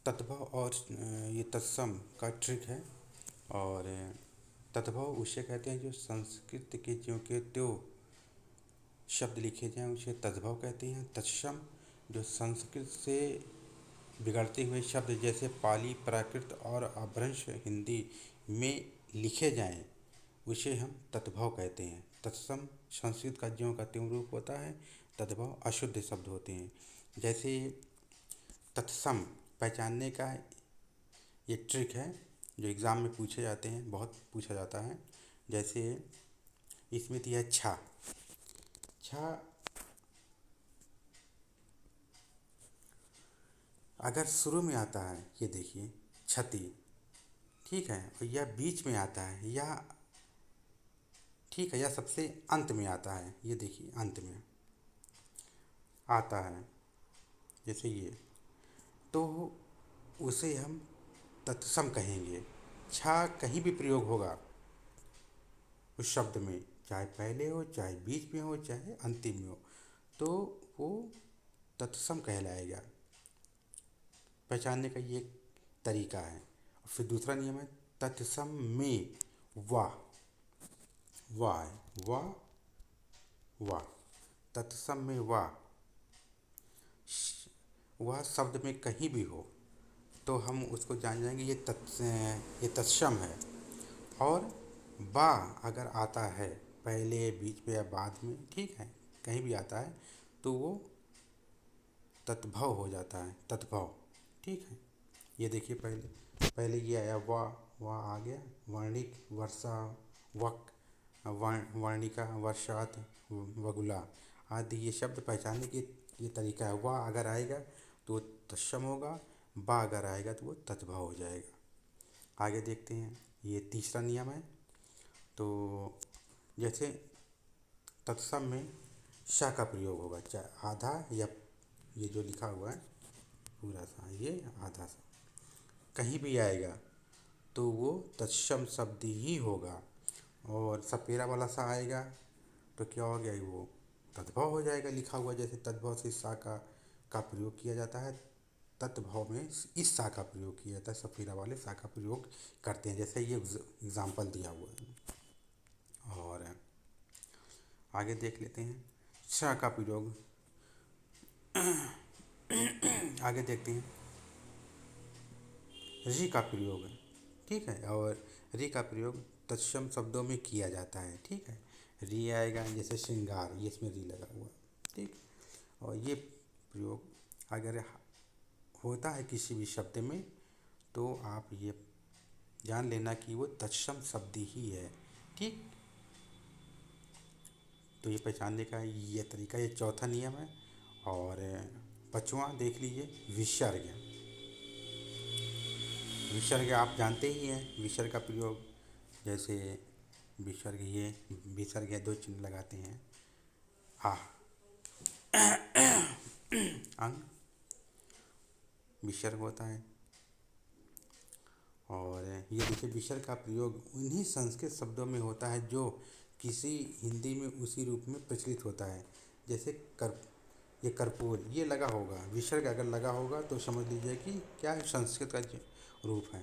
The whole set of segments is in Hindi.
तद्भव और ये तत्सम का ट्रिक है। और तद्भव उसे कहते हैं जो संस्कृत के ज्यों के त्यों शब्द लिखे जाएं उसे तद्भव कहते हैं। तत्सम जो संस्कृत से बिगड़ते हुए शब्द जैसे पाली, प्राकृत और अपभ्रंश हिंदी में लिखे जाएं उसे हम तद्भव कहते हैं। तत्सम संस्कृत का ज्यों का त्यों रूप होता है। तद्भव अशुद्ध शब्द होते हैं। जैसे तत्सम पहचानने का ये ट्रिक है जो एग्ज़ाम में पूछे जाते हैं, बहुत पूछा जाता है। जैसे इसमें दिया है छा। छा अगर शुरू में आता है, ये देखिए छति, ठीक है, और यह बीच में आता है, या ठीक है, या सबसे अंत में आता है, ये देखिए अंत में आता है, जैसे ये, तो उसे हम तत्सम कहेंगे। छा कहीं भी प्रयोग होगा उस शब्द में, चाहे पहले हो, चाहे बीच में हो, चाहे अंतिम में हो, तो वो तत्सम कहलाएगा। पहचानने का ये एक तरीका है। फिर दूसरा नियम है तत्सम में वाह। वाह है, वाह वाह, तत्सम में वाह, वह शब्द में कहीं भी हो तो हम उसको जान जाएंगे ये तत्सम है। और बा अगर आता है पहले, बीच में या बाद में, ठीक है, कहीं भी आता है तो वो तद्भव हो जाता है, तद्भव, ठीक है। ये देखिए पहले पहले ये आया वाह, वाह आ गया, वर्णिक, वर्षा, वक, वर्णिका, वर्षात, वगुला आदि ये शब्द पहचानने की ये तरीका है। वाह अगर आएगा तो वो तत्सम होगा, बा अगर आएगा तो वो तद्भव हो जाएगा। आगे देखते हैं, ये तीसरा नियम है। तो जैसे तत्सम में श का प्रयोग होगा, चाहे आधा या ये जो लिखा हुआ है पूरा सा, ये आधा सा कहीं भी आएगा तो वो तत्सम शब्द ही होगा। और सपेरा वाला सा आएगा तो क्या हो गया, वो तद्भव हो जाएगा लिखा हुआ। जैसे तद्भव से सा का प्रयोग किया जाता है, तद्भव में इस सा का प्रयोग किया जाता है, सपेरा वाले सा का प्रयोग करते हैं, जैसे ये एग्जाम्पल दिया हुआ है। और आगे देख लेते हैं श का प्रयोग। आगे देखते हैं री का प्रयोग, ठीक है, और री का प्रयोग तत्सम शब्दों में किया जाता है, ठीक है। री आएगा जैसे श्रृंगार, ये इसमें री लगा हुआ, ठीक। और ये प्रयोग अगर होता है किसी भी शब्द में तो आप ये जान लेना कि वो तत्सम शब्द ही है, ठीक। तो ये पहचानने का ये तरीका, ये चौथा नियम है। और पांचवा देख लीजिए विसर्ग। विसर्ग आप जानते ही हैं, विसर्ग का प्रयोग जैसे विसर्ग, ये विसर्ग है, दो चिन्ह लगाते हैं, आ अंग विसर्ग होता है। और ये देखिए विसर्ग का प्रयोग उन्हीं संस्कृत शब्दों में होता है जो किसी हिंदी में उसी रूप में प्रचलित होता है। जैसे ये कर्पूर, ये लगा होगा, विसर्ग अगर लगा होगा तो समझ लीजिए कि क्या है, संस्कृत का रूप है,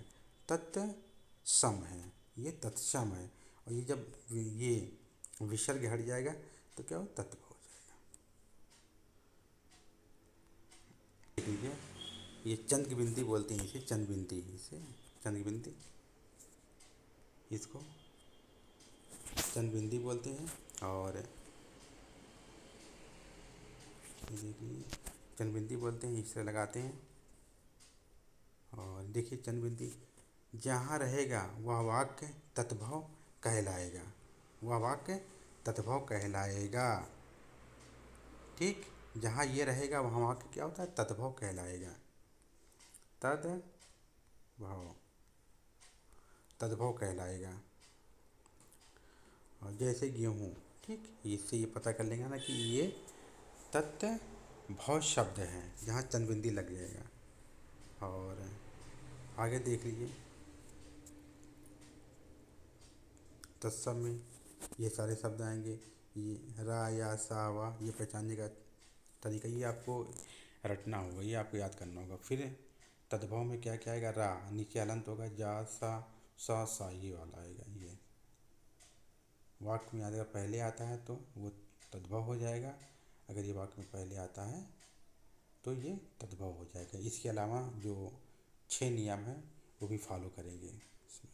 तत्सम है, ये तत्सम है। और ये जब ये विसर्ग हट जाएगा तो क्या हो, तत्व हो जाएगा। ठीक है, ये चंद की बिंदी बोलते हैं इसे, चंद बिंदी, इसे चंद की बिंदी, इसको चंद बिंदी बोलते हैं। और ये देखिए चंद बिंदी बोलते हैं, इसे लगाते हैं। और देखिए चंद बिंदी जहाँ रहेगा वह वाक्य तद्भव कहलाएगा, वह वाक्य तद्भव कहलाएगा, ठीक। जहाँ ये रहेगा वहाँ वाक्य क्या होता है, तद्भव कहलाएगा, तद्भव, तद्भव कहलाएगा। और जैसे गेहूँ, ठीक, इससे ये पता कर लेंगे ना कि ये तद्भव शब्द है, जहाँ चंद बिंदी लग जाएगा। और आगे देख लीजिए तत्सम में ये सारे शब्द आएंगे, ये रा या सा वा, ये पहचानने का तरीका ये आपको रटना होगा, ये आपको याद करना होगा। फिर तद्भव में क्या क्या आएगा, रा, नीचे हलंत होगा, जा सा ये वाला आएगा। ये वाक्य में अगर पहले आता है तो वो तद्भव हो जाएगा, अगर ये वाक्य में पहले आता है तो ये तद्भव हो जाएगा। इसके अलावा जो 6 नियम है वो भी फॉलो करेंगे इसमें।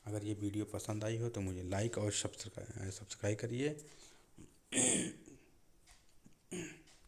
अगर ये वीडियो पसंद आई हो तो मुझे लाइक और सब्सक्राइब करिए।